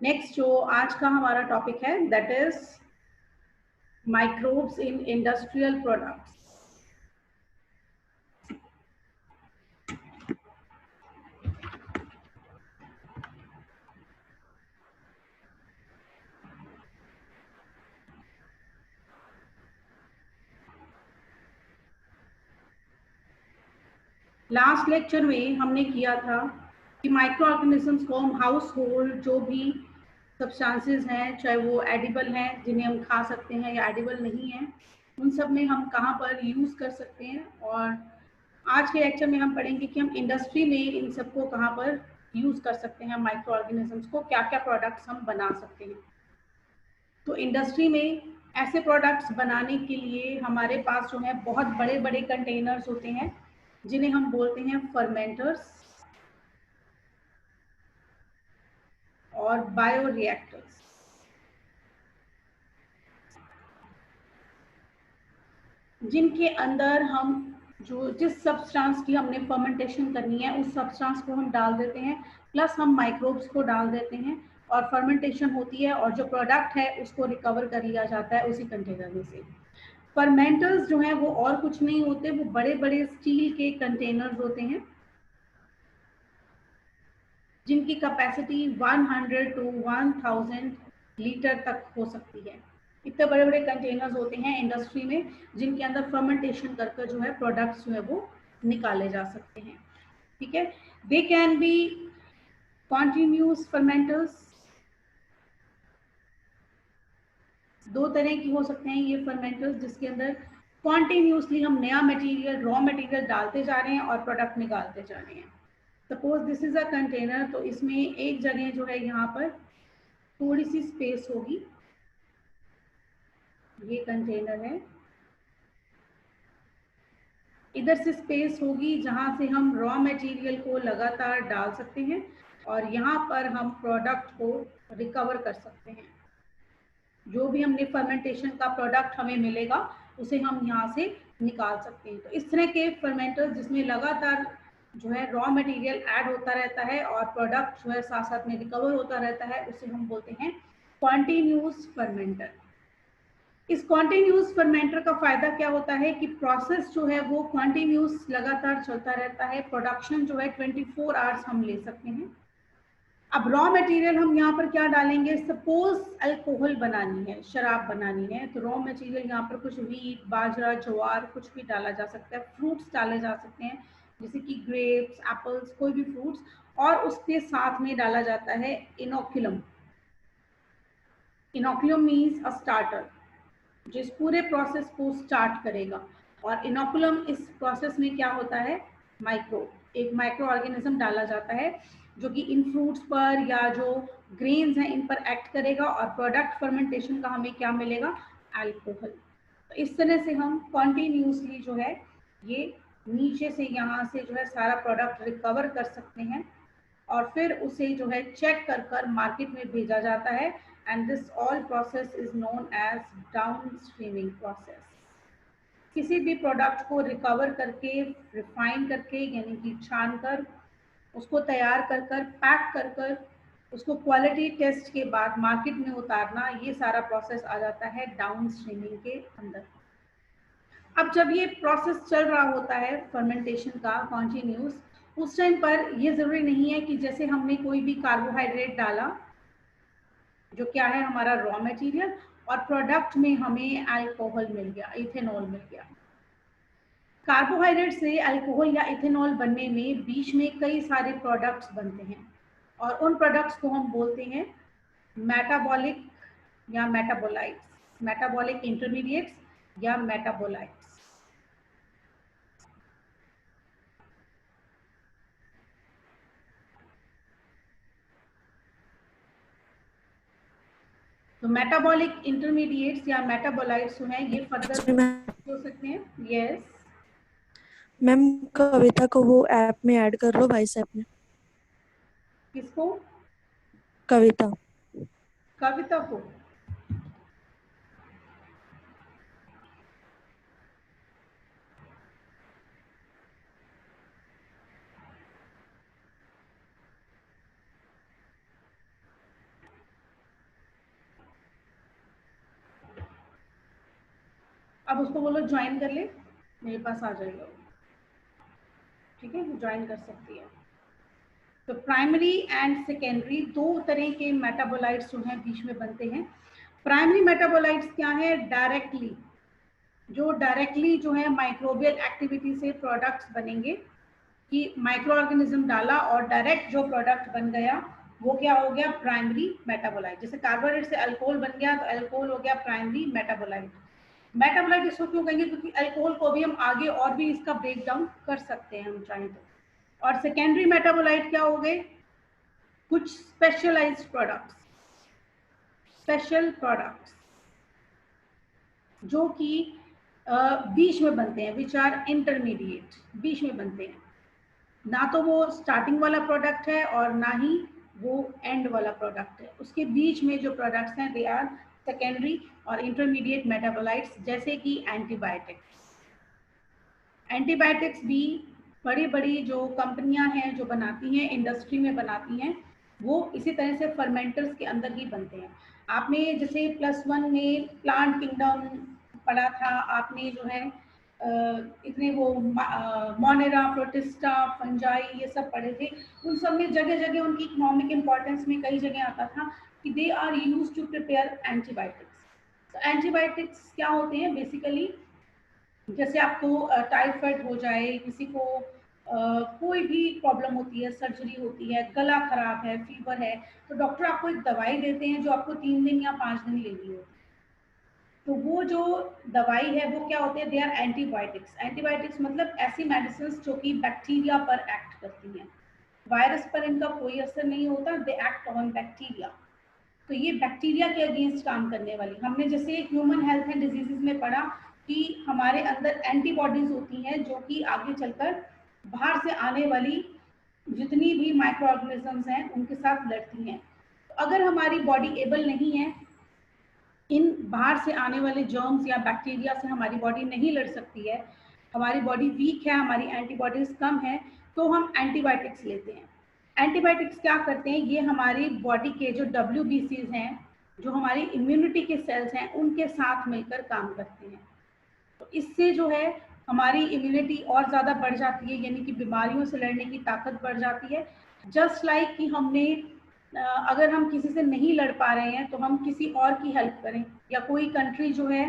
Next जो आज का हमारा टॉपिक है that is microbes in industrial products. Last lecture में हमने किया था कि माइक्रो ऑर्गेनिजम्स को हम हाउस होल्ड जो भी सब्सटेंसेस हैं, चाहे वो एडिबल हैं जिन्हें हम खा सकते हैं या एडिबल नहीं हैं, उन सब में हम कहाँ पर यूज़ कर सकते हैं। और आज के लेक्चर में हम पढ़ेंगे कि हम इंडस्ट्री में इन सबको कहाँ पर यूज़ कर सकते हैं, माइक्रो ऑर्गेनिजम्स को क्या क्या प्रोडक्ट्स हम बना सकते हैं। तो इंडस्ट्री में ऐसे प्रोडक्ट्स बनाने के लिए हमारे पास जो है बहुत बड़े बड़े कंटेनर्स होते हैं जिन्हें हम बोलते हैं फर्मेंटर्स और बायोरिएक्टर्स। जिनके अंदर हम जो जिस सब्सटेंस की हमने फर्मेंटेशन करनी है उस सब्सटेंस को हम डाल देते हैं, प्लस हम माइक्रोब्स को डाल देते हैं और फर्मेंटेशन होती है और जो प्रोडक्ट है उसको रिकवर कर लिया जाता है उसी कंटेनर में से। फर्मेंटर्स जो हैं वो और कुछ नहीं होते, वो बड़े बड़े स्टील के कंटेनर्स होते हैं जिनकी कैपेसिटी 100 टू 1000 लीटर तक हो सकती है। इतने बड़े बड़े कंटेनर्स होते हैं इंडस्ट्री में जिनके अंदर फर्मेंटेशन करके जो है प्रोडक्ट्स जो है वो निकाले जा सकते हैं। ठीक है, they can be continuous fermenters. दो तरह की हो सकते हैं ये फर्मेंटर्स, जिसके अंदर कॉन्टिन्यूसली हम नया मटेरियल, रॉ मटेरियल डालते जा रहे हैं और प्रोडक्ट निकालते जा रहे हैं। Suppose this is a container, तो इसमें एक जगह जो है यहाँ पर थोड़ी सी स्पेस होगी, ये कंटेनर है, इधर से स्पेस होगी जहां से हम रॉ मटेरियल को लगातार डाल सकते हैं और यहाँ पर हम प्रोडक्ट को रिकवर कर सकते हैं। जो भी हमने फर्मेंटेशन का प्रोडक्ट हमें मिलेगा उसे हम यहाँ से निकाल सकते हैं। तो इस तरह के फर्मेंटर्स जिसमें लगातार जो है रॉ मटेरियल ऐड होता रहता है और प्रोडक्ट जो है साथ साथ में रिकवर होता रहता है, उसे हम बोलते हैं कॉन्टिन्यूस फर्मेंटर। इस कॉन्टिन्यूस फर्मेंटर का फायदा क्या होता है कि प्रोसेस जो है वो कॉन्टिन्यूस लगातार चलता रहता है, प्रोडक्शन जो है 24 आवर्स हम ले सकते हैं। अब रॉ मटेरियल हम यहाँ पर क्या डालेंगे, सपोज अल्कोहल बनानी है, शराब बनानी है, तो रॉ मटेरियल यहाँ पर कुछ व्हीट, बाजरा, ज्वार कुछ भी डाला जा सकता है, फ्रूट्स डाले जा सकते हैं जैसे कि ग्रेप्स, एप्पल्स, कोई भी फ्रूट्स, और उसके साथ में डाला जाता है inoculum. Inoculum means a starter, जो इस पूरे प्रोसेस को स्टार्ट करेगा। और इनोकुलम इस प्रोसेस में क्या होता है, एक माइक्रो ऑर्गेनिज्म डाला जाता है जो कि इन फ्रूट्स पर या जो ग्रेन्स हैं इन पर एक्ट करेगा और प्रोडक्ट फर्मेंटेशन का हमें क्या मिलेगा, अल्कोहल। तो इस तरह से हम कॉन्टिन्यूसली जो है ये नीचे से यहाँ से जो है सारा प्रोडक्ट रिकवर कर सकते हैं और फिर उसे जो है चेक कर कर मार्केट में भेजा जाता है। And this all process is known as down streaming process. किसी भी प्रोडक्ट को रिकवर करके, रिफाइन करके, यानी कि छान कर, उसको तैयार कर कर, पैक कर कर, उसको क्वालिटी टेस्ट के बाद मार्केट में उतारना, ये सारा प्रोसेस आ जाता है डाउन स्ट्रीमिंग के अंदर। अब जब ये प्रोसेस चल रहा होता है फर्मेंटेशन का कॉन्टिन्यूस, उस टाइम पर ये जरूरी नहीं है कि जैसे हमने कोई भी कार्बोहाइड्रेट डाला जो क्या है हमारा रॉ मटेरियल, और प्रोडक्ट में हमें अल्कोहल मिल गया, इथेनॉल मिल गया। कार्बोहाइड्रेट से अल्कोहल या इथेनॉल बनने में बीच में कई सारे प्रोडक्ट्स बनते हैं और उन प्रोडक्ट्स को हम बोलते हैं मेटाबॉलिक या मेटाबोलाइट्स, मेटाबॉलिक इंटरमीडिएट्स या मेटाबोलाइट्स। तो मेटाबॉलिक इंटरमीडिएट्स या मेटाबोलाइट्स जो हैं ये फर्दर हो सकते हैं। यस मैम, कविता को वो ऐप में ऐड कर लो, वॉइस ऐप में। किसको? कविता। कविता को? अब उसको बोलो ज्वाइन कर ले, मेरे पास आ जाएगा, ठीक है, ज्वाइन कर सकती है। तो प्राइमरी एंड सेकेंडरी दो तरह के मेटाबोलाइट्स जो हैं बीच में बनते हैं। प्राइमरी मेटाबोलाइट्स क्या है? डायरेक्टली, जो डायरेक्टली जो है माइक्रोबियल एक्टिविटी से प्रोडक्ट्स बनेंगे, कि माइक्रो ऑर्गेनिज्म डाला और डायरेक्ट जो प्रोडक्ट बन गया वो क्या हो गया? Primary metabolite. जैसे कार्बोहाइड्रेट से अल्कोहल बन गया तो अल्कोहल हो गया प्राइमरी मेटाबोलाइट। मेटाबोलाइट इसको क्यों कहेंगे? क्योंकि अल्कोहल को भी हम आगे और भी इसका ब्रेक डाउन कर सकते हैं हम चाहें तो। और सेकेंडरी मेटाबोलाइट क्या हो गए? कुछ स्पेशलाइज्ड प्रोडक्ट्स, स्पेशल प्रोडक्ट्स जो कि बीच में बनते हैं, विच आर इंटरमीडिएट, बीच में बनते हैं। ना तो वो स्टार्टिंग वाला प्रोडक्ट है और ना ही वो एंड वाला प्रोडक्ट है, उसके बीच में जो प्रोडक्ट्स हैं दे आर सेकेंडरी और इंटरमीडिएट मेटाबोलाइट्स। जैसे कि एंटीबायोटिक्स, एंटीबायोटिक्स भी बड़ी बड़ी जो कंपनियां हैं जो बनाती हैं, इंडस्ट्री में बनाती हैं, वो इसी तरह से फर्मेंटर्स के अंदर ही बनते हैं। आपने जैसे +1 में प्लांट किंगडम पढ़ा था, आपने जो है इतने वो मोनेरा, प्रोटिस्टा, फंजाई ये सब पढ़े थे। उन सब में जगह जगह उनकी इकोनॉमिक इंपॉर्टेंस में कई जगह आता था कि they are used to prepare antibiotics. तो एंटीबायोटिक्स क्या होते हैं? बेसिकली जैसे आपको टाइफाइड हो जाए, किसी को कोई भी प्रॉब्लम होती है, सर्जरी होती है, गला खराब है, फीवर है, तो डॉक्टर आपको एक दवाई देते हैं जो आपको 3 दिन या 5 दिन लेनी होती है। तो वो जो दवाई है वो क्या होते हैं? They are antibiotics. एंटीबायोटिक्स मतलब ऐसी मेडिसिन जो कि बैक्टीरिया पर एक्ट करती हैं। वायरस पर इनका कोई असर नहीं होता, दे एक्ट ऑन बैक्टीरिया। तो ये बैक्टीरिया के अगेंस्ट काम करने वाली, हमने जैसे ह्यूमन हेल्थ एंड डिजीजेज में पढ़ा कि हमारे अंदर एंटीबॉडीज होती हैं जो कि आगे चलकर बाहर से आने वाली जितनी भी माइक्रो ऑर्गेनिजम्स हैं उनके साथ लड़ती हैं। तो अगर हमारी बॉडी एबल नहीं है, इन बाहर से आने वाले जर्म्स या बैक्टीरिया से हमारी बॉडी नहीं लड़ सकती है, हमारी बॉडी वीक है, हमारी एंटीबॉडीज कम है, तो हम एंटीबायोटिक्स लेते हैं। एंटीबायोटिक्स क्या करते हैं? ये हमारी बॉडी के जो WBCs हैं, जो हमारी इम्यूनिटी के सेल्स हैं, उनके साथ मिलकर काम करते हैं। तो इससे जो है हमारी इम्यूनिटी और ज़्यादा बढ़ जाती है, यानी कि बीमारियों से लड़ने की ताकत बढ़ जाती है। जस्ट लाइक कि हमने अगर हम किसी से नहीं लड़ पा रहे हैं तो हम किसी और की हेल्प करें, या कोई कंट्री जो है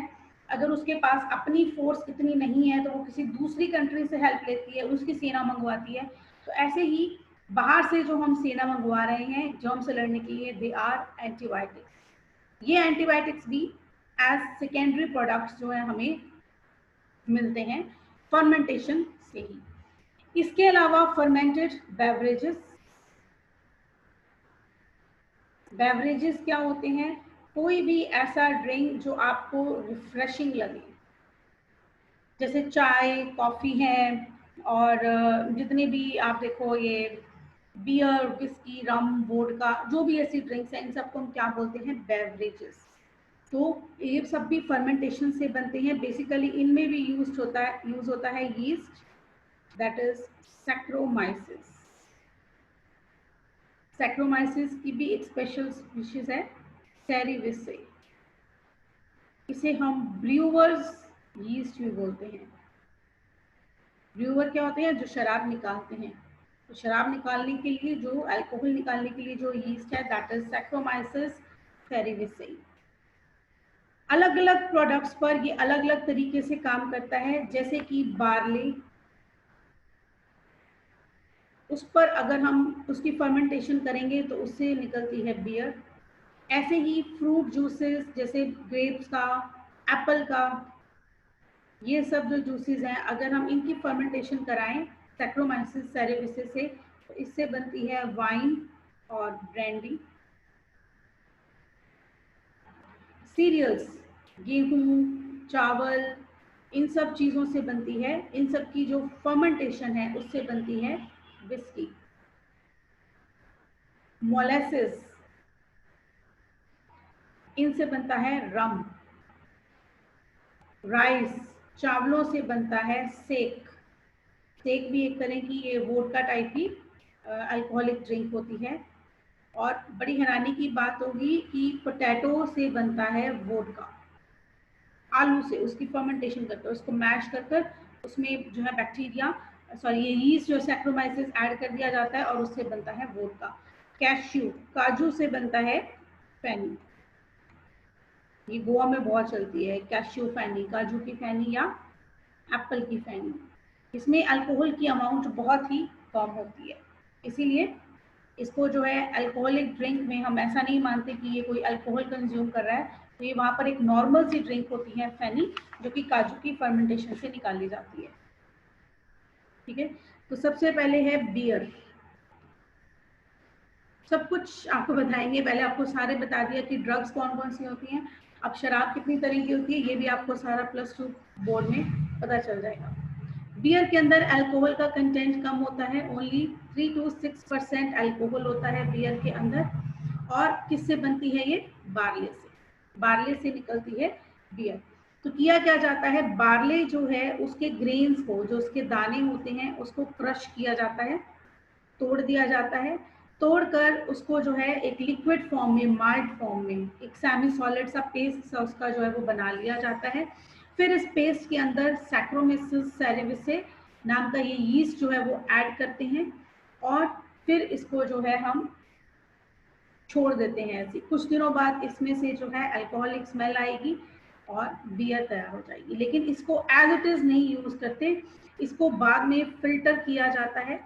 अगर उसके पास अपनी फोर्स इतनी नहीं है तो वो किसी दूसरी कंट्री से हेल्प लेती है, उसकी सेना मंगवाती है। तो ऐसे ही बाहर से जो हम सेना मंगवा रहे हैं जर्म से लड़ने के लिए, दे आर एंटीबायोटिक्स। ये एंटीबायोटिक्स भी एज सेकेंडरी प्रोडक्ट्स जो है हमें मिलते हैं फर्मेंटेशन से ही। इसके अलावा फर्मेंटेड बेवरेजेस, बेवरेजेस क्या होते हैं? कोई भी ऐसा ड्रिंक जो आपको रिफ्रेशिंग लगे, जैसे चाय, कॉफ़ी है, और जितने भी आप देखो ये बियर, विस्की, रम, वोडका, जो भी ऐसी ड्रिंक्स हैं इन सबको हम क्या बोलते हैं? बेवरेजेस। तो ये सब भी फर्मेंटेशन से बनते हैं। बेसिकली इनमें भी यूज होता है yeast, that is saccharomyces. Saccharomyces की भी एक स्पेशल स्पीशीज है सेरिविसे। इसे हम ब्रूअर्स यीस्ट भी बोलते हैं। ब्रूअर क्या होते हैं? जो शराब निकालते हैं। तो शराब निकालने के लिए, जो अल्कोहल निकालने के लिए जो यीस्ट है, दैट इज सैक्रोमाइसिस सेरिविसे। अलग अलग प्रोडक्ट्स पर ये अलग अलग तरीके से काम करता है। जैसे कि बार्ली, उस पर अगर हम उसकी फर्मेंटेशन करेंगे तो उससे निकलती है बियर। ऐसे ही फ्रूट जूसेस जैसे ग्रेप्स का, एप्पल का, ये सब जो जूसेस हैं अगर हम इनकी फर्मेंटेशन कराएं सैक्रोमाइसिस सेरेविसे से, तो इससे बनती है वाइन और ब्रांडी। सीरियल्स, गेहूं, चावल, इन सब चीज़ों से बनती है, इन सब की जो फर्मेंटेशन है उससे बनती है विस्की। मोलेसिस, इनसे बनता है रम। राइस, चावलों से बनता है सेक। सेक भी एक तरह की ये वोडका टाइप की अल्कोहलिक ड्रिंक होती है। और बड़ी हैरानी की बात होगी कि पोटैटो से बनता है वोडका। आलू से उसकी फर्मेंटेशन करते हैं, उसको मैश कर कर उसमें जो है बैक्टीरिया सॉरी ये यीस्ट जो सैक्रोमाइसिस ऐड कर दिया जाता है और उससे बनता है वोडका। कैश्यू काजू से बनता है फैनी, ये गोवा में बहुत चलती है कैश्यू फैनी, काजू की फैनी या एप्पल की फैनी। इसमें अल्कोहल की अमाउंट बहुत ही कम होती है, इसीलिए इसको जो है अल्कोहलिक ड्रिंक में हम ऐसा नहीं मानते कि ये कोई अल्कोहल कंज्यूम कर रहा है। तो ये वहाँ पर एक नॉर्मल सी ड्रिंक होती है फैनी, जो कि काजू की फर्मेंटेशन से निकाली जाती है। ठीक है, तो सबसे पहले है बियर। सब कुछ आपको बताएंगे, पहले आपको सारे बता दिया कि ड्रग्स कौन कौन सी होती हैं। अब शराब कितनी तरह की होती है ये भी आपको सारा +2 बोर्ड में पता चल जाएगा। बियर के अंदर अल्कोहल का कंटेंट कम होता है, ओनली 3 to 6% अल्कोहल होता है बियर के अंदर। और किससे बनती है ये? बार्ले से, बार्ले से निकलती है बियर। तो किया क्या जाता है, बार्ले जो है उसके ग्रेन्स को, जो उसके दाने होते हैं उसको क्रश किया जाता है, तोड़ दिया जाता है। तोड़कर उसको जो है एक लिक्विड फॉर्म में, माल्ट फॉर्म में, एक सेमी सॉलिड सा पेस्ट सा उसका जो है वो बना लिया जाता है। फिर इस पेस्ट के अंदर सैक्रोमिसिस सेरेविसे नाम का ये यीस्ट जो है वो ऐड करते हैं और फिर इसको जो है हम छोड़ देते हैं ऐसे। कुछ दिनों बाद इसमें से जो है अल्कोहलिक स्मेल आएगी और बियर तैयार हो जाएगी। लेकिन इसको एज इट इज नहीं यूज करते, इसको बाद में फिल्टर किया जाता है,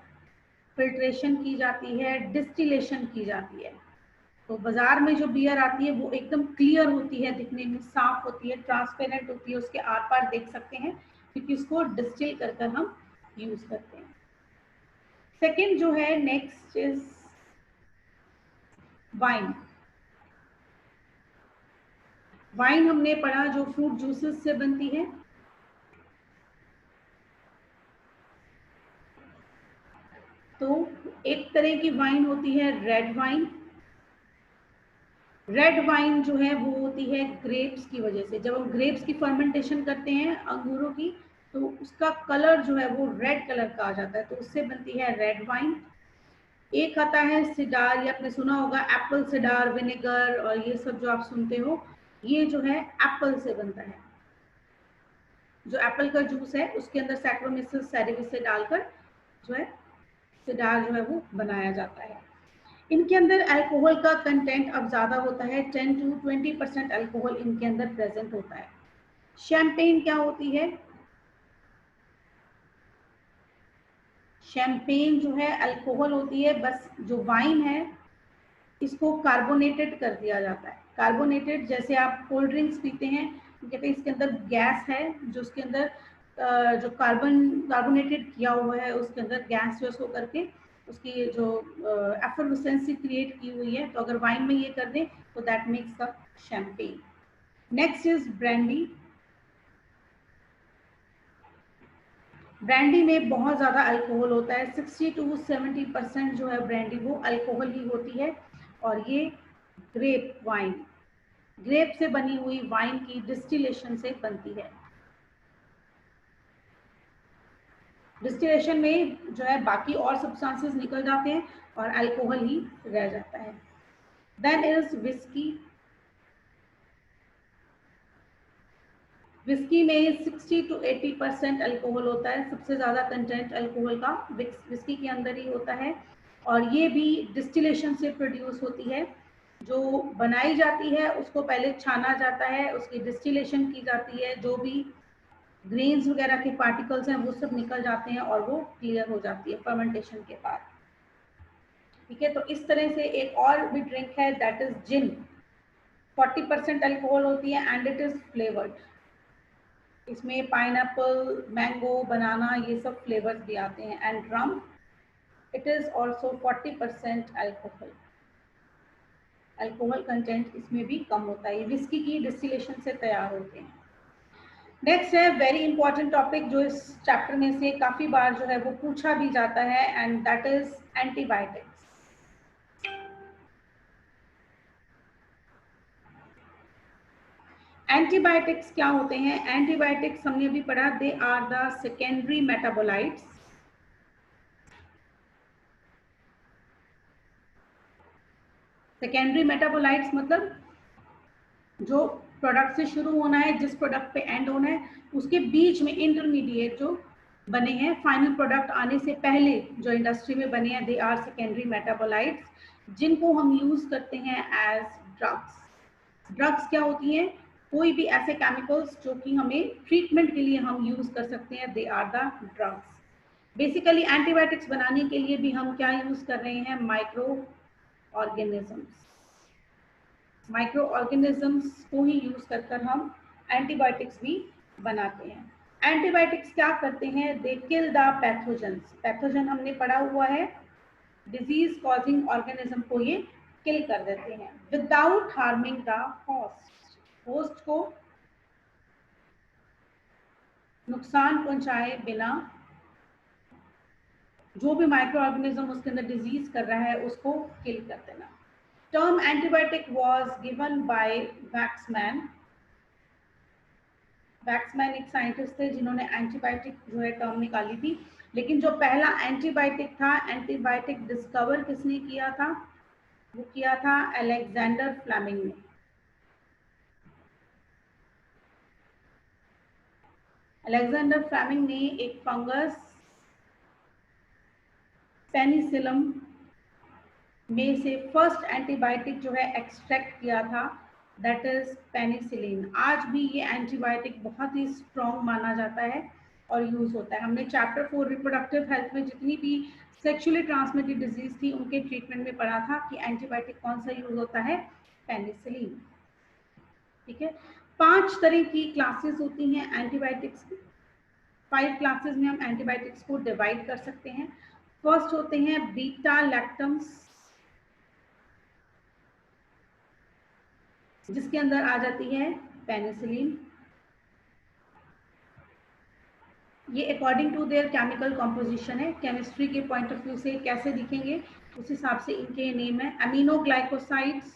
फिल्ट्रेशन की जाती है, डिस्टिलेशन की जाती है। तो बाजार में जो बियर आती है वो एकदम क्लियर होती है, दिखने में साफ होती है, ट्रांसपेरेंट होती है, उसके आर पार देख सकते हैं, क्योंकि उसको डिस्टिल कर कर हम यूज करते हैं। सेकेंड जो है नेक्स्ट इज वाइन। वाइन हमने पढ़ा जो फ्रूट जूसेस से बनती है। तो एक तरह की वाइन होती है रेड वाइन। रेड वाइन जो है वो होती है ग्रेप्स की वजह से। जब हम ग्रेप्स की फर्मेंटेशन करते हैं अंगूरों की, तो उसका कलर जो है वो रेड कलर का आ जाता है, तो उससे बनती है रेड वाइन। एक आता है सिडार, ये आपने सुना होगा, एप्पल सिडार विनेगर और ये सब जो आप सुनते हो, ये जो है एप्पल से बनता है। जो एप्पल का जूस है उसके अंदर सैक्रोमिसिस सेरेविसे डालकर जो है सिडार जो है वो बनाया जाता है। इनके अंदर अल्कोहल का कंटेंट अब ज्यादा होता है, 10 to 20% अल्कोहल इनके अंदर प्रेजेंट होता है। शैंपेन क्या होती है? शैंपेन जो है अल्कोहल होती है, बस जो वाइन है इसको कार्बोनेटेड कर दिया जाता है। कार्बोनेटेड जैसे आप कोल्ड ड्रिंक्स पीते हैं, कहते हैं इसके अंदर गैस है, जो उसके अंदर जो कार्बोनेटेड किया हुआ है उसके अंदर गैस जो उसको करके उसकी जो एफर्वेसेंसी क्रिएट की हुई है, तो अगर वाइन में ये कर दें तो that makes the champagne. Next is brandy. Brandy में बहुत ज़्यादा अल्कोहल होता है, 60 to 70% जो है ब्रांडी वो अल्कोहल ही होती है। और ये ग्रेप वाइन, ग्रेप से बनी हुई वाइन की डिस्टिलेशन से बनती है। डिस्टिलेशन में जो है बाकी और सब्सटेंसेस निकल जाते हैं और अल्कोहल ही रह जाता है। Then is whisky. विस्की में 60 to 80% अल्कोहल होता है, सबसे ज़्यादा कंटेंट अल्कोहल का विस्की के अंदर ही होता है। और ये भी डिस्टिलेशन से प्रोड्यूस होती है। जो बनाई जाती है उसको पहले छाना जाता है, उसकी डिस्टिलेशन की जाती है, जो भी ग्रेन्स वगैरह के पार्टिकल्स हैं वो सब निकल जाते हैं और वो क्लियर हो जाती है फर्मेंटेशन के बाद। ठीक है, तो इस तरह से एक और भी ड्रिंक है दैट इज जिन। 40% अल्कोहल होती है एंड इट इज फ्लेवर्ड। इसमें पाइनएप्पल, मैंगो, बनाना ये सब फ्लेवर्स भी आते हैं। And rum, it is also 40% alcohol. Alcohol content इसमें भी कम होता है, ये विस्की की डिस्टिलेशन से तैयार होते हैं। नेक्स्ट है वेरी इंपॉर्टेंट टॉपिक जो इस चैप्टर में से काफी बार जो है वो पूछा भी जाता है, and that is antibiotics. Antibiotics क्या होते हैं? एंटीबायोटिक्स हमने अभी पढ़ा, they are the secondary metabolites. Secondary metabolites मतलब जो प्रोडक्ट से शुरू होना है, जिस प्रोडक्ट पे एंड होना है, उसके बीच में इंटरमीडिएट जो बने हैं फाइनल प्रोडक्ट आने से पहले जो इंडस्ट्री में बने हैं, दे आर सेकेंडरी मेटाबोलाइट्स, जिनको हम यूज करते हैं एज ड्रग्स। ड्रग्स क्या होती हैं? कोई भी ऐसे केमिकल्स जो कि हमें ट्रीटमेंट के लिए हम यूज कर सकते हैं, they are the drugs. Basically antibiotics बनाने के लिए भी हम क्या यूज कर रहे हैं? Micro organisms. माइक्रो ऑर्गेनिजम्स को ही यूज कर हम एंटीबायोटिक्स भी बनाते हैं। एंटीबायोटिक्स क्या करते हैं? दे किल द पैथोजेंस। पैथोजन हमने पढ़ा हुआ है, डिजीज कॉजिंग ऑर्गेनिज्म को ये किल कर देते हैं without harming the host. Host को नुकसान पहुंचाए बिना, जो भी माइक्रो ऑर्गेनिज्म उसके अंदर डिजीज कर रहा है उसको किल कर देना। Term antibiotic was given by Waksman. Waksman एक साइंटिस्ट थे जिन्होंने एंटीबायोटिक जो है टर्म निकाली थी, लेकिन जो पहला एंटीबायोटिक था, एंटीबायोटिक डिस्कवर किसने किया था? वो किया था अलेक्जेंडर फ्लेमिंग ने। अलेक्जेंडर फ्लेमिंग ने एक फंगस पेनिसिलम में से फर्स्ट एंटीबायोटिक जो है एक्सट्रैक्ट किया था, दैट इज पेनिसिलिन। आज भी ये एंटीबायोटिक बहुत ही स्ट्रॉन्ग माना जाता है और यूज होता है। हमने चैप्टर 4 रिप्रोडक्टिव हेल्थ में जितनी भी सेक्सुअली ट्रांसमिटेड डिजीज थी उनके ट्रीटमेंट में पढ़ा था कि एंटीबायोटिक कौन सा यूज होता है? पेनिसिलिन। ठीक है, 5 तरह की क्लासेस होती हैं एंटीबायोटिक्स की। 5 क्लासेस में हम एंटीबायोटिक्स को डिवाइड कर सकते हैं। फर्स्ट होते हैं बीटा लैक्टम्स, जिसके अंदर आ जाती है पेनिसिलिन। ये according to their chemical composition है, केमिस्ट्री के पॉइंट ऑफ व्यू से कैसे दिखेंगे उस हिसाब से इनके नेम है। अमीनोग्लाइकोसाइड्स,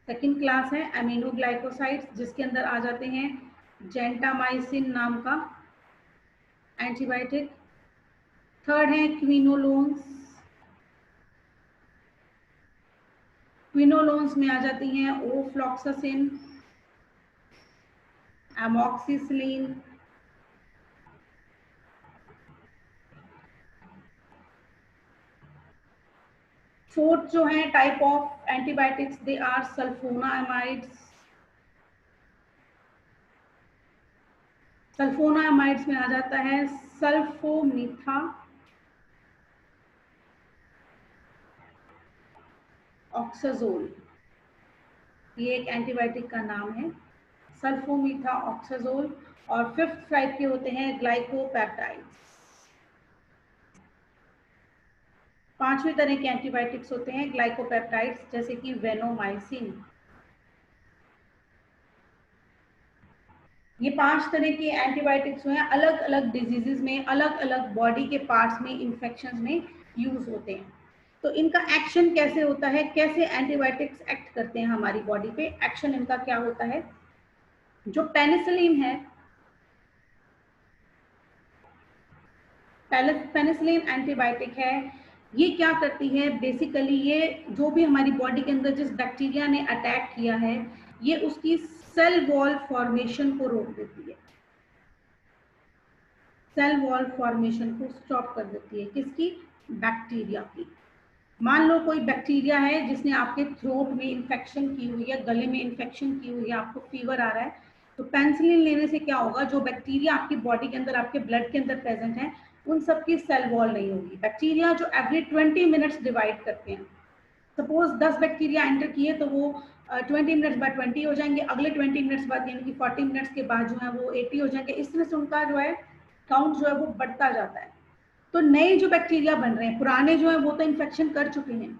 सेकेंड क्लास है अमीनोग्लाइकोसाइड्स, जिसके अंदर आ जाते हैं जेंटामाइसिन नाम का एंटीबायोटिक। थर्ड है क्विनोलोन्स। क्विनोलोन्स में आ जाती हैं ओफ्लॉक्सासिन, एमॉक्सिसिलिन, फोर्थ जो है type of antibiotics, they are sulphonamides. Sulphonamides में आ जाता है सल्फोमीथा ऑक्साजोल, ये एक एंटीबायोटिक का नाम है, सल्फोमीथा ऑक्साजोल। और फिफ्थ टाइप के होते हैं ग्लाइकोपेप्टाइड्स। 5वें तरह के एंटीबायोटिक्स होते हैं ग्लाइकोपेप्टाइड्स, जैसे कि वेनोमाइसिन। ये 5 तरह के एंटीबायोटिक्स जो हैं अलग अलग डिजीजेस में, अलग अलग बॉडी के पार्ट्स में, इन्फेक्शंस में यूज होते हैं। तो इनका एक्शन कैसे होता है, कैसे एंटीबायोटिक्स एक्ट करते हैं हमारी बॉडी पे? एक्शन इनका क्या होता है? जो पेनिसिलिन है, पेनिसिलिन एंटीबायोटिक है, ये क्या करती है? बेसिकली ये जो भी हमारी बॉडी के अंदर जिस बैक्टीरिया ने अटैक किया है, ये उसकी सेल वॉल फॉर्मेशन को रोक देती है, सेल वॉल फॉर्मेशन को स्टॉप कर देती है। किसकी? बैक्टीरिया की। मान लो कोई बैक्टीरिया है जिसने आपके थ्रोट में इन्फेक्शन की हुई है, गले में इन्फेक्शन की हुई है, आपको फीवर आ रहा है, तो पेनिसिलिन लेने से क्या होगा? जो बैक्टीरिया आपकी बॉडी के अंदर, आपके ब्लड के अंदर प्रेजेंट है, उन सब की सेल वॉल नहीं होगी। बैक्टीरिया जो एवरी 20 मिनट्स डिवाइड करते हैं, सपोज 10 बैक्टीरिया एंटर किए तो वो 20 मिनट्स बाद 20 हो जाएंगे, अगले 20 मिनट्स बाद यानी कि 40 मिनट्स के बाद जो है वो 80 हो जाएंगे। इस तरह से उनका जो है काउंट जो है वो बढ़ता जाता है। तो नए जो बैक्टीरिया बन रहे हैं, पुराने जो है वो तो इन्फेक्शन कर चुके हैं,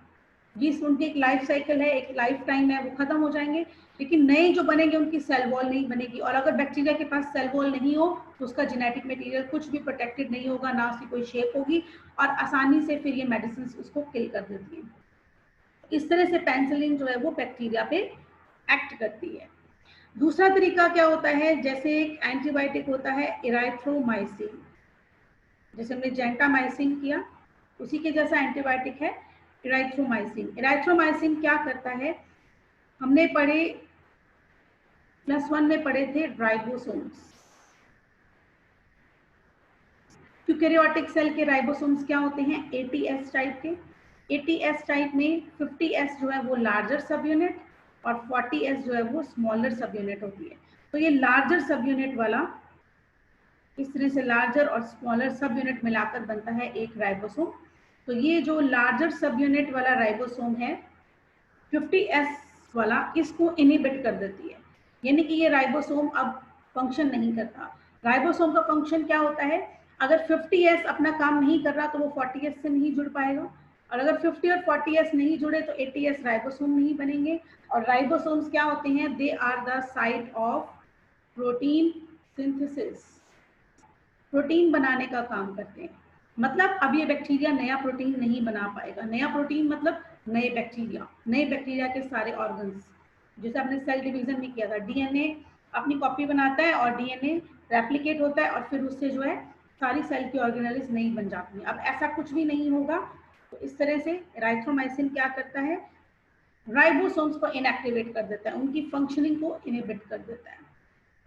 जिस उनकी एक लाइफ साइकिल है, एक लाइफ टाइम है, वो खत्म हो जाएंगे, लेकिन नए जो बनेंगे उनकी सेल वॉल नहीं बनेगी। और अगर बैक्टीरिया के पास सेल वॉल नहीं हो तो उसका जेनेटिक मटेरियल कुछ भी प्रोटेक्टेड नहीं होगा, ना उसकी कोई शेप होगी, और आसानी से फिर ये मेडिसिन उसको किल कर देती है। इस तरह से पेनिसिलिन जो है वो बैक्टीरिया पे एक्ट करती है। दूसरा तरीका क्या होता है? जैसे एक एंटीबायोटिक होता है इराइथ्रोमाइसिन, जैसे हमने जेंटामाइसिन किया, उसी के जैसा एंटीबायोटिक है इराइथ्रोमाइसिन क्या करता है, हमने पढ़े +1 में पढ़े थे राइबोसोम्स। यूकेरियोटिक सेल के राइबोसोम्स क्या होते हैं, ATS टाइप के। ATS टाइप में 50S जो है वो लार्जर सब यूनिट और 40S जो है वो स्मॉलर सब यूनिट होती है। तो ये लार्जर सब यूनिट वाला, इस तरह से लार्जर और स्मॉलर सब यूनिट मिलाकर बनता है एक राइबोसोम। तो ये जो लार्जर सब यूनिट वाला राइबोसोम है 50S वाला, इसको इनहिबिट कर देती है, यानी कि ये राइबोसोम अब फंक्शन नहीं करता। राइबोसोम का फंक्शन क्या होता है, अगर 50S अपना काम नहीं कर रहा तो वो 40S से नहीं जुड़ पाएगा, और अगर 50 और 40S नहीं जुड़े तो 80S राइबोसोम नहीं बनेंगे। और राइबोसोम्स क्या होते हैं, they are the site of protein synthesis, protein बनाने का काम करते हैं। मतलब अब ये बैक्टीरिया नया प्रोटीन नहीं बना पाएगा। नया प्रोटीन मतलब नए बैक्टीरिया के सारे ऑर्गन्स, जैसे आपने सेल डिवीजन में किया था, डीएनए अपनी कॉपी बनाता है और डीएनए रेप्लिकेट होता है और फिर उससे जो है सारी सेल की ऑर्गेनेल्स नई बन जाती हैं। अब ऐसा कुछ भी नहीं होगा। तो इस तरह से इराइथ्रोमाइसिन क्या करता है, राइबोसोम्स को इनएक्टिवेट कर देता है, उनकी फंक्शनिंग को इनहिबिट कर देता है।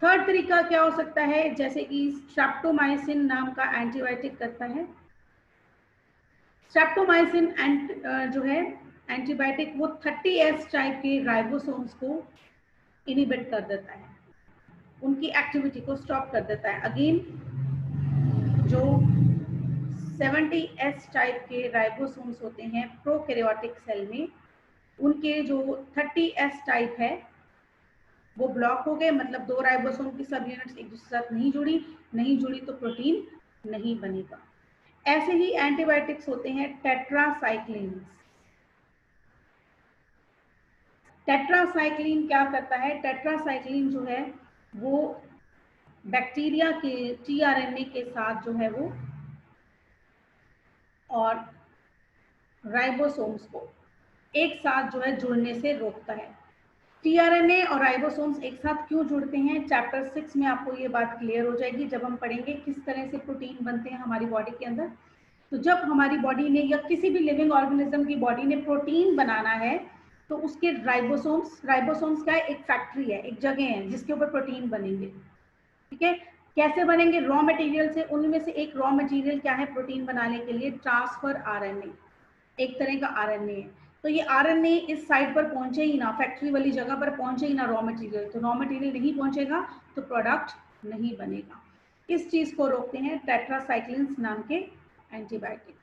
थर्ड तरीका क्या हो सकता है, जैसे कि स्ट्रेप्टोमाइसिन नाम का एंटीबायोटिक करता है। स्ट्रेप्टोमाइसिन जो है एंटीबायोटिक, वो 30S टाइप के राइबोसोम्स को इनहिबिट कर देता है, उनकी एक्टिविटी को स्टॉप कर देता है। अगेन जो 70S टाइप के राइबोसोम्स होते हैं प्रोकैरियोटिक सेल में, उनके जो 30S टाइप है वो ब्लॉक हो गए, मतलब दो राइबोसोम की सब यूनिट्स एक दूसरे के साथ नहीं जुड़ी तो प्रोटीन नहीं बनेगा। ऐसे ही एंटीबायोटिक्स होते हैं टेट्रासाइक्लिन। टेट्रासाइक्लिन क्या करता है, टेट्रासाइक्लिन जो है वो बैक्टीरिया के टीआरएनए के साथ जो है वो और राइबोसोम्स को एक साथ जो है जुड़ने से रोकता है। टीआरएनए और राइबोसोम्स एक साथ क्यों जुड़ते हैं, चैप्टर 6 में आपको ये बात क्लियर हो जाएगी जब हम पढ़ेंगे किस तरह से प्रोटीन बनते हैं हमारी बॉडी के अंदर। तो जब हमारी बॉडी ने या किसी भी लिविंग ऑर्गेनिज्म की बॉडी ने प्रोटीन बनाना है तो उसके राइबोसोम्स क्या है, एक फैक्ट्री है, एक जगह है जिसके ऊपर प्रोटीन बनेंगे। ठीक है, कैसे बनेंगे, रॉ मटेरियल से। उनमें से एक रॉ मटेरियल क्या है प्रोटीन बनाने के लिए, ट्रांसफर आरएनए, एक तरह का आरएनए है। तो ये आरएनए इस साइड पर पहुंचे ही ना, फैक्ट्री वाली जगह पर पहुंचे ही ना रॉ मटेरियल, तो रॉ मटेरियल नहीं पहुंचेगा तो प्रोडक्ट नहीं बनेगा। इस चीज को रोकते हैं टेट्रासाइक्लिन्स नाम के एंटीबायोटिक।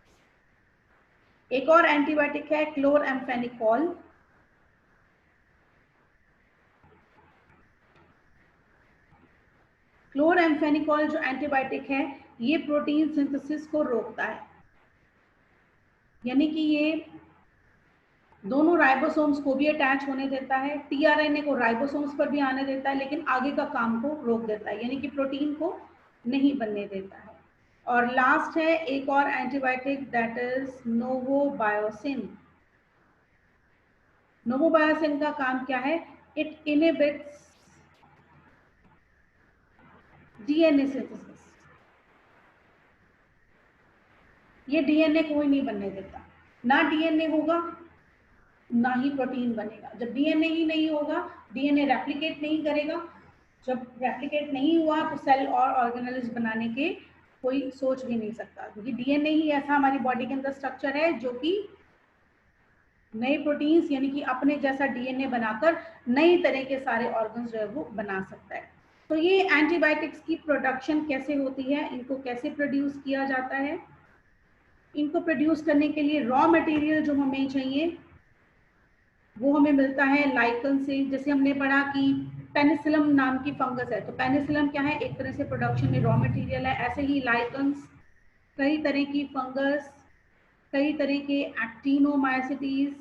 एक और एंटीबायोटिक है क्लोरएम्फेनिकोल। क्लोरएम्फेनिकोल जो एंटीबायोटिक है ये प्रोटीन सिंथेसिस को रोकता है, यानी कि ये दोनों राइबोसोम्स को भी अटैच होने देता है, टीआरएनए को राइबोसोम्स पर भी आने देता है, लेकिन आगे का काम को रोक देता है, यानी कि प्रोटीन को नहीं बनने देता है। और लास्ट है एक और एंटीबायोटिक, दैट इज नोवोबायोसिन। नोवोबायोसिन का काम क्या है, इट इनहिबिट्स डीएनए सिंथेसिस। ये डीएनए को ही नहीं बनने देता, ना डीएनए होगा ना ही प्रोटीन बनेगा। जब डीएनए ही नहीं होगा, डीएनए रेप्लिकेट नहीं करेगा, जब रेप्लिकेट नहीं हुआ तो सेल और ऑर्गेनेल्स बनाने के कोई सोच भी नहीं सकता, क्योंकि डीएनए ही ऐसा हमारी बॉडी के अंदर स्ट्रक्चर है जो कि नए प्रोटीन्स यानी कि अपने जैसा डीएनए बनाकर नई तरह के सारे ऑर्गन्स जो है वो बना सकता है। तो ये एंटीबायोटिक्स की प्रोडक्शन कैसे होती है, इनको कैसे प्रोड्यूस किया जाता है। इनको प्रोड्यूस करने के लिए रॉ मटेरियल जो हमें चाहिए वो हमें मिलता है लाइकन से। जैसे हमने पढ़ा कि पेनिसिलम नाम की फंगस है, तो पेनिसिलम क्या है, एक तरह से प्रोडक्शन में रॉ मटेरियल है। ऐसे ही लाइकन्स, कई तरह की फंगस, कई तरह के एक्टिनोमाइसिटीज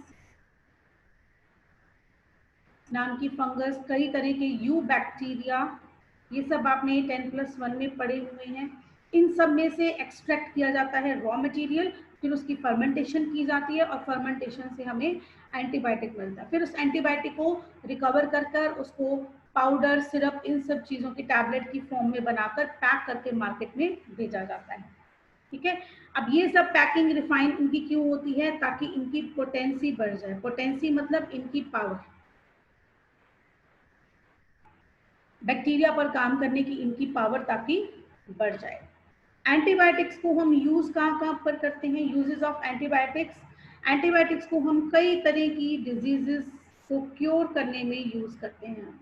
नाम की फंगस, कई तरह के यू बैक्टीरिया, ये सब आपने 10+1 में पढ़े हुए हैं। इन सब में से एक्सट्रैक्ट किया जाता है रॉ मटेरियल, फिर उसकी फर्मेंटेशन की जाती है और फर्मेंटेशन से हमें एंटीबायोटिक मिलता है। फिर उस एंटीबायोटिक को रिकवर कर उसको पाउडर, सिरप, इन सब चीज़ों की टैबलेट की फॉर्म में बनाकर पैक करके मार्केट में भेजा जाता है। ठीक है। अब ये सब पैकिंग रिफाइन इनकी क्यों होती है? ताकि इनकी पोटेंसी बढ़ जाए। पोटेंसी मतलब इनकी पावर, बैक्टीरिया पर काम करने की इनकी पावर ताकि बढ़ जाए। एंटीबायोटिक्स को हम यूज कहाँ कहाँ पर करते हैं? यूजेस ऑफ एंटीबायोटिक्स, एंटीबायोटिक्स को हम कई तरह की डिजीजेस को क्योर करने में यूज करते हैं।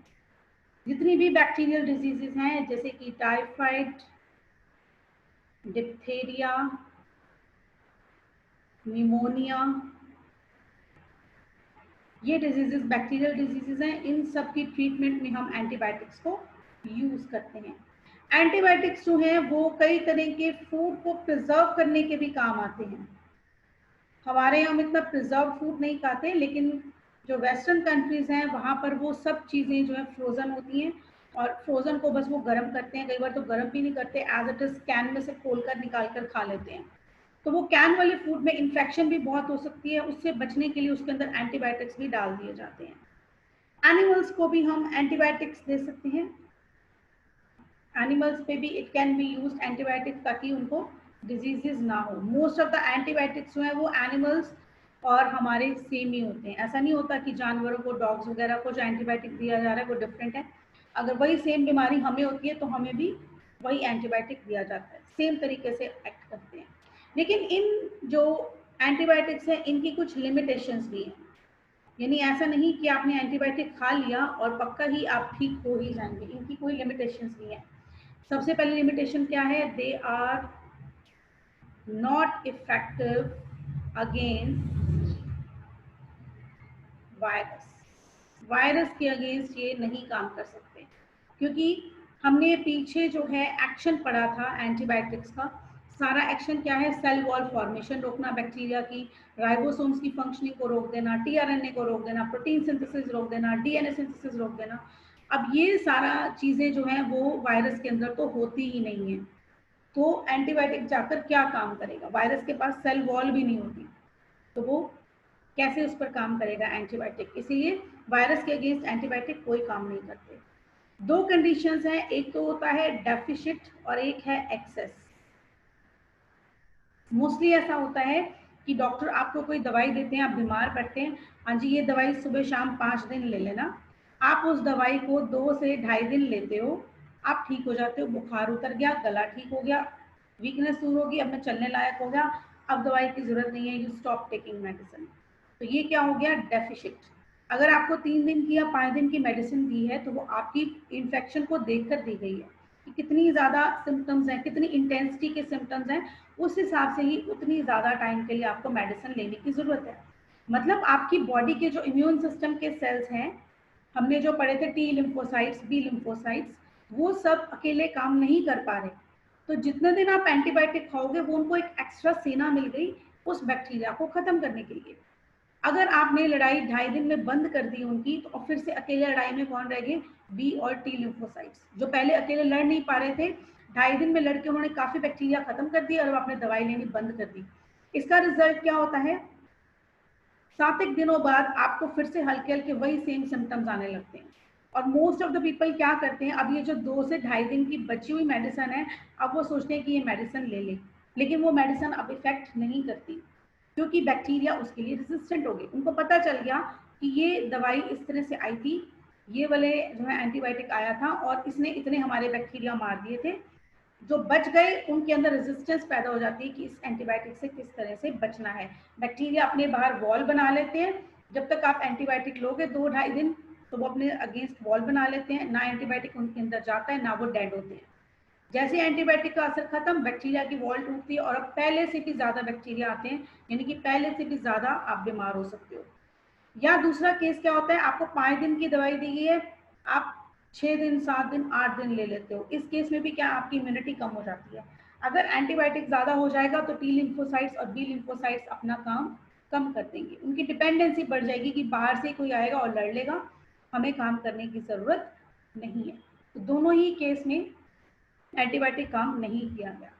जितनी भी बैक्टीरियल डिजीजेस हैं जैसे कि टाइफाइड, डिप्थेरिया, निमोनिया, ये डिजीजेस बैक्टीरियल डिजीजेस हैं, इन सब की ट्रीटमेंट में हम एंटीबायोटिक्स को यूज करते हैं। एंटीबायोटिक्स जो हैं वो कई तरह के फूड को प्रिजर्व करने के भी काम आते हैं। हमारे यहाँ हम इतना प्रिजर्व फूड नहीं खाते, लेकिन जो वेस्टर्न कंट्रीज हैं वहाँ पर वो सब चीज़ें जो है फ्रोजन होती हैं, और फ्रोजन को बस वो गर्म करते हैं। कई बार तो गर्म भी नहीं करते, एज इट इज कैन में से खोल कर निकाल कर खा लेते हैं। तो वो कैन वाले फूड में इन्फेक्शन भी बहुत हो सकती है, उससे बचने के लिए उसके अंदर एंटीबायोटिक्स भी डाल दिए जाते हैं। एनिमल्स को भी हम एंटीबायोटिक्स दे सकते हैं। एनिमल्स पे भी it can be used antibiotics, ताकि उनको डिजीजेस ना हो। मोस्ट ऑफ द एंटीबायोटिक्स जो है वो एनिमल्स और हमारे सेम ही होते हैं। ऐसा नहीं होता कि जानवरों को, डॉग्स वगैरह को जो एंटीबायोटिक दिया जा रहा है वो डिफरेंट है। अगर वही सेम बीमारी हमें होती है तो हमें भी वही एंटीबायोटिक दिया जाता है, सेम तरीके से एक्ट करते हैं। लेकिन इन जो एंटीबायोटिक्स हैं इनकी कुछ लिमिटेशंस भी हैं। यानी ऐसा नहीं कि आपने एंटीबायोटिक खा लिया और पक्का ही आप ठीक हो ही जाएंगे, इनकी कोई लिमिटेशंस नहीं है। सबसे पहली लिमिटेशन क्या है? They are not effective against virus. Virus के अगेंस्ट ये नहीं काम कर सकते, क्योंकि हमने पीछे जो है एक्शन पढ़ा था एंटीबायोटिक्स का, सारा एक्शन क्या है? सेल वॉल फॉर्मेशन रोकना, बैक्टीरिया की राइबोसोम्स की फंक्शनिंग को रोक देना, टीआरएनए को रोक देना, प्रोटीन सिंथेसिस रोक देना, डीएनए सिंथेसिस रोक देना। अब ये सारा चीजें जो हैं वो वायरस के अंदर तो होती ही नहीं है। तो एंटीबायोटिक जाकर क्या काम करेगा? वायरस के पास सेल वॉल भी नहीं होती, तो वो कैसे उस पर काम करेगा एंटीबायोटिक? इसीलिए वायरस के अगेंस्ट एंटीबायोटिक कोई काम नहीं करते। दो कंडीशंस हैं, एक तो होता है डेफिशिट और एक है एक्सेस। मोस्टली ऐसा होता है कि डॉक्टर आपको कोई दवाई देते हैं, आप बीमार पड़ते हैं, हाँ जी ये दवाई सुबह शाम 5 दिन ले लेना। आप उस दवाई को 2 से 2.5 दिन लेते हो, आप ठीक हो जाते हो, बुखार उतर गया, गला ठीक हो गया, वीकनेस दूर होगी, अब मैं चलने लायक हो गया, अब दवाई की जरूरत नहीं है, यू स्टॉप टेकिंग मेडिसिन। तो ये क्या हो गया? डेफिशिट। अगर आपको 3 दिन की या 5 दिन की मेडिसिन दी है तो वो आपकी इन्फेक्शन को देखकर दी गई है कि कितनी ज़्यादा सिम्टम्स हैं, कितनी इंटेंसिटी के सिम्टम्स हैं, उस हिसाब से ही उतनी ज़्यादा टाइम के लिए आपको मेडिसिन लेने की ज़रूरत है। मतलब आपकी बॉडी के जो इम्यून सिस्टम के सेल्स हैं, हमने जो पढ़े थे टी लिम्फोसाइट्स, बी लिम्फोसाइट्स, वो सब अकेले काम नहीं कर पा रहे। तो जितने दिन आप एंटीबायोटिक खाओगे वो उनको एक एक्स्ट्रा सेना मिल गई उस बैक्टीरिया को खत्म करने के लिए। अगर आपने लड़ाई 2.5 दिन में बंद कर दी उनकी, तो फिर से अकेले लड़ाई में कौन रह गए? बी और टी लिम्फोसाइट्स, जो पहले अकेले लड़ नहीं पा रहे थे। 2.5 दिन में लड़के उन्होंने काफी बैक्टीरिया खत्म कर दिया और आपने दवाई लेनी बंद कर दी। इसका रिजल्ट क्या होता है? 7 दिनों बाद आपको फिर से हल्के हल्के वही सेम सिम्टम्स आने लगते हैं। और मोस्ट ऑफ द पीपल क्या करते हैं, अब ये जो 2 से 2.5 दिन की बची हुई मेडिसिन है, अब वो सोचते हैं कि ये मेडिसिन ले लें, लेकिन वो मेडिसिन अब इफेक्ट नहीं करती, क्योंकि बैक्टीरिया उसके लिए रेजिस्टेंट हो गए। उनको पता चल गया कि ये दवाई इस तरह से आई थी, ये वाले जो है एंटीबायोटिक आया था और इसने इतने हमारे बैक्टीरिया मार दिए थे। जो बच गए उनके अंदर रेजिस्टेंस पैदा हो जाती है कि इस एंटीबायोटिक से किस तरह से बचना है। बैक्टीरिया अपने बाहर वॉल बना लेते हैं। जब तक आप एंटीबायोटिक लोगे 2-2.5 दिन, तो वो अपने अगेंस्ट वॉल बना लेते हैं, ना एंटीबायोटिक उनके अंदर जाता है ना वो डेड होते हैं। जैसे एंटीबायोटिक का असर खत्म, बैक्टीरिया की वॉल टूटती है और अब पहले से भी ज्यादा बैक्टीरिया आते हैं, यानी कि पहले से भी ज्यादा आप बीमार हो सकते हो। या दूसरा केस क्या होता है, आपको 5 दिन की दवाई दी गई है, आप 6 दिन, 7 दिन, 8 दिन ले लेते हो। इस केस में भी क्या आपकी इम्यूनिटी कम हो जाती है। अगर एंटीबायोटिक ज्यादा हो जाएगा तो टी लिम्फोसाइट्स और बी लिम्फोसाइट्स अपना काम कम कर देंगे, उनकी डिपेंडेंसी बढ़ जाएगी कि बाहर से कोई आएगा और लड़ लेगा, हमें काम करने की जरूरत नहीं है। तो दोनों ही केस में एंटीबायोटिक काम नहीं किया गया।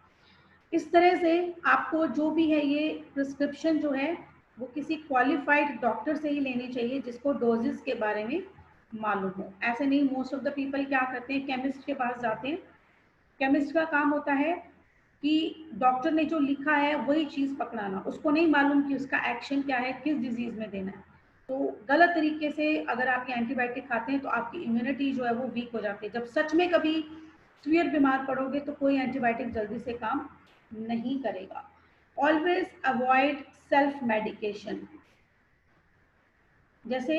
इस तरह से आपको जो भी है ये प्रिस्क्रिप्शन जो है वो किसी क्वालिफाइड डॉक्टर से ही लेनी चाहिए, जिसको डोजेस के बारे में मालूम हो। ऐसे नहीं, मोस्ट ऑफ द पीपल क्या करते हैं, केमिस्ट के पास जाते हैं। केमिस्ट का काम होता है कि डॉक्टर ने जो लिखा है वही चीज पकड़ाना, उसको नहीं मालूम कि उसका एक्शन क्या है, किस डिजीज में देना है। तो गलत तरीके से अगर आप ये एंटीबायोटिक खाते हैं तो आपकी इम्यूनिटी जो है वो वीक हो जाती है। जब सच में कभी सीवियर बीमार पड़ोगे तो कोई एंटीबायोटिक जल्दी से काम नहीं करेगा। Always avoid self medication. जैसे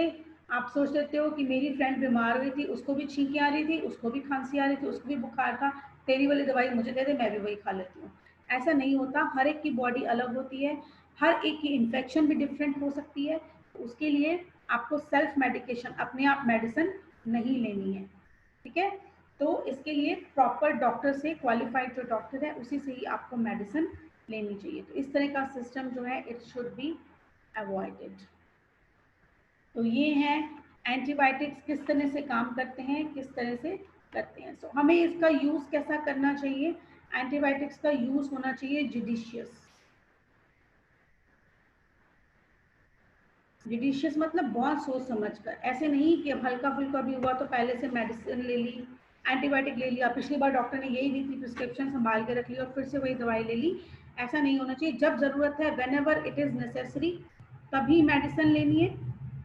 आप सोच लेते हो कि मेरी फ्रेंड बीमार हुई थी, उसको भी छींकें आ रही थी, उसको भी खांसी आ रही थी, उसको भी बुखार था, तेरी वाली दवाई मुझे दे दे, मैं भी वही खा लेती हूँ। ऐसा नहीं होता, हर एक की बॉडी अलग होती है, हर एक की इन्फेक्शन भी डिफरेंट हो सकती है। तो उसके लिए आपको सेल्फ मेडिकेशन, अपने आप मेडिसिन नहीं लेनी है, ठीक है। तो इसके लिए प्रॉपर डॉक्टर से, क्वालिफाइड जो डॉक्टर है उसी से ही आपको मेडिसिन लेनी चाहिए। तो इस तरह का सिस्टम जो है इट शुड बी अवॉइडेड। तो ये हैं एंटीबायोटिक्स किस तरह से काम करते हैं, किस तरह से करते हैं। सो हमें इसका यूज कैसा करना चाहिए, एंटीबायोटिक्स का यूज होना चाहिए जुडिशियस। जुडिशियस मतलब बहुत सोच समझ कर, ऐसे नहीं कि अब हल्का फुल्का भी हुआ तो पहले से मेडिसिन ले ली, एंटीबायोटिक ले लिया, पिछली बार डॉक्टर ने यही दी थी, प्रिस्क्रिप्शन संभाल के रख ली और फिर से वही दवाई ले ली। ऐसा नहीं होना चाहिए। जब जरूरत है, when ever it is necessary, तभी मेडिसिन लेनी है,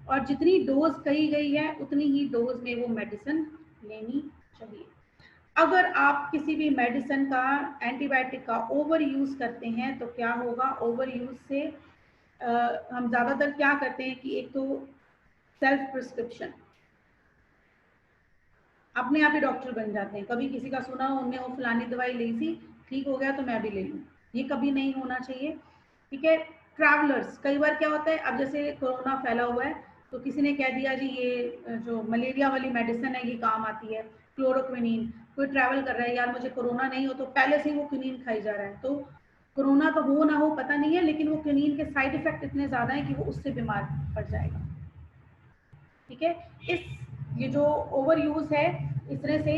और जितनी डोज कही गई है उतनी ही डोज में वो मेडिसिन लेनी चाहिए। अगर आप किसी भी मेडिसिन का, एंटीबायोटिक का ओवर यूज करते हैं तो क्या होगा, ओवर यूज से हम ज्यादातर क्या करते हैं कि एक तो सेल्फ प्रिस्क्रिप्शन, अपने आप ही डॉक्टर बन जाते हैं। कभी किसी का सुना उनने वो फलानी दवाई ली थी, ठीक हो गया तो मैं भी ले लूँ, ये कभी नहीं होना चाहिए, ठीक है। ट्रैवलर्स, कई बार क्या होता है, अब जैसे कोरोना फैला हुआ है तो किसी ने कह दिया जी ये जो मलेरिया वाली मेडिसिन है ये काम आती है, क्लोरोक्विनीन। कोई ट्रैवल कर रहा है, यार मुझे कोरोना नहीं हो, तो पहले से ही वो क्विनीन खाई जा रहा है। तो कोरोना तो हो ना हो पता नहीं है, लेकिन वो क्विनीन के साइड इफेक्ट इतने ज्यादा है कि वो उससे बीमार पड़ जाएगा, ठीक है। इस ये जो ओवर यूज है, इस तरह से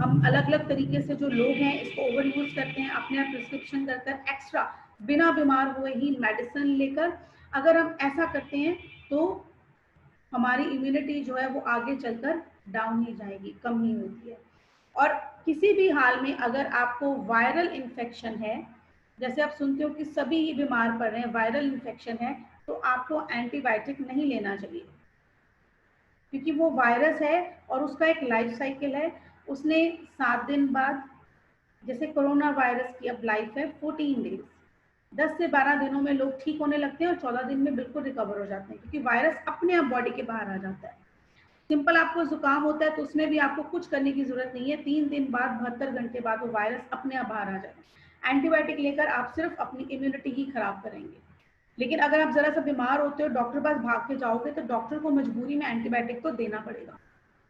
हम अलग अलग तरीके से जो लोग हैं इसको ओवर यूज करते हैं, अपने आप प्रिस्क्रिप्शन कर कर एक्स्ट्रा बिना बीमार हुए ही मेडिसिन लेकर। अगर हम ऐसा करते हैं तो हमारी इम्यूनिटी जो है वो आगे चलकर डाउन ही जाएगी, कम ही होती है। और किसी भी हाल में अगर आपको वायरल इन्फेक्शन है, जैसे आप सुनते हो कि सभी ही बीमार पड़ रहे हैं, वायरल इन्फेक्शन है, तो आपको एंटीबायोटिक नहीं लेना चाहिए, क्योंकि वो वायरस है और उसका एक लाइफ साइकिल है। उसने 7 दिन बाद, जैसे कोरोना वायरस की अब लाइफ है 14 डेज, 10 से 12 दिनों में लोग ठीक होने लगते हैं और 14 दिन में बिल्कुल रिकवर हो जाते हैं, क्योंकि वायरस अपने आप बॉडी के बाहर आ जाता है। सिंपल आपको जुकाम होता है तो उसमें भी आपको कुछ करने की जरूरत नहीं है, 3 दिन बाद, 72 घंटे बाद वो वायरस अपने आप बाहर आ जाएगा। एंटीबायोटिक लेकर आप सिर्फ अपनी इम्यूनिटी ही खराब करेंगे। लेकिन अगर आप जरा सा बीमार होते हो, डॉक्टर पास भाग के जाओगे तो डॉक्टर को मजबूरी में एंटीबायोटिक तो देना पड़ेगा,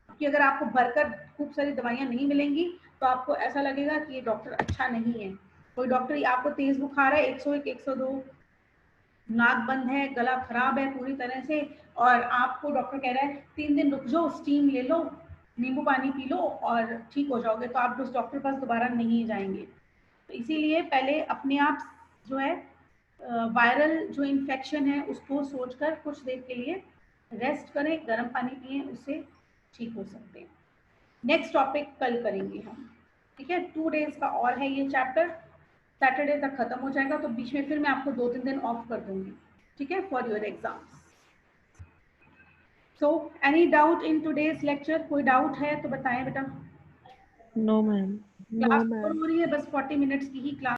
क्योंकि अगर आपको भरकर खूब सारी दवाइयां नहीं मिलेंगी तो आपको ऐसा लगेगा कि ये डॉक्टर अच्छा नहीं है। कोई डॉक्टर आपको तेज बुखार है, 101, 102, नाक बंद है, गला खराब है पूरी तरह से, और आपको डॉक्टर कह रहा है 3 दिन रुक जाओ, स्टीम ले लो, नींबू पानी पी लो और ठीक हो जाओगे, तो आप उस डॉक्टर पास दोबारा नहीं जाएंगे। तो इसीलिए पहले अपने आप जो है वायरल जो इन्फेक्शन है उसको सोचकर कुछ देर के लिए रेस्ट करें, गर्म पानी पिए, उससे ठीक हो सकते हैं। नेक्स्ट टॉपिक कल करेंगे हम, ठीक है। 2 डेज का और है ये चैप्टर, सैटरडे तक खत्म हो जाएगा, तो बीच में फिर मैं आपको 2-3 दिन ऑफ कर दूंगी, ठीक है, for your exams. So any doubt in today's lecture, कोई डाउट है तो बताएं बेटा। नो मैम, क्लास हो रही है, बस 40 मिनट्स की ही क्लास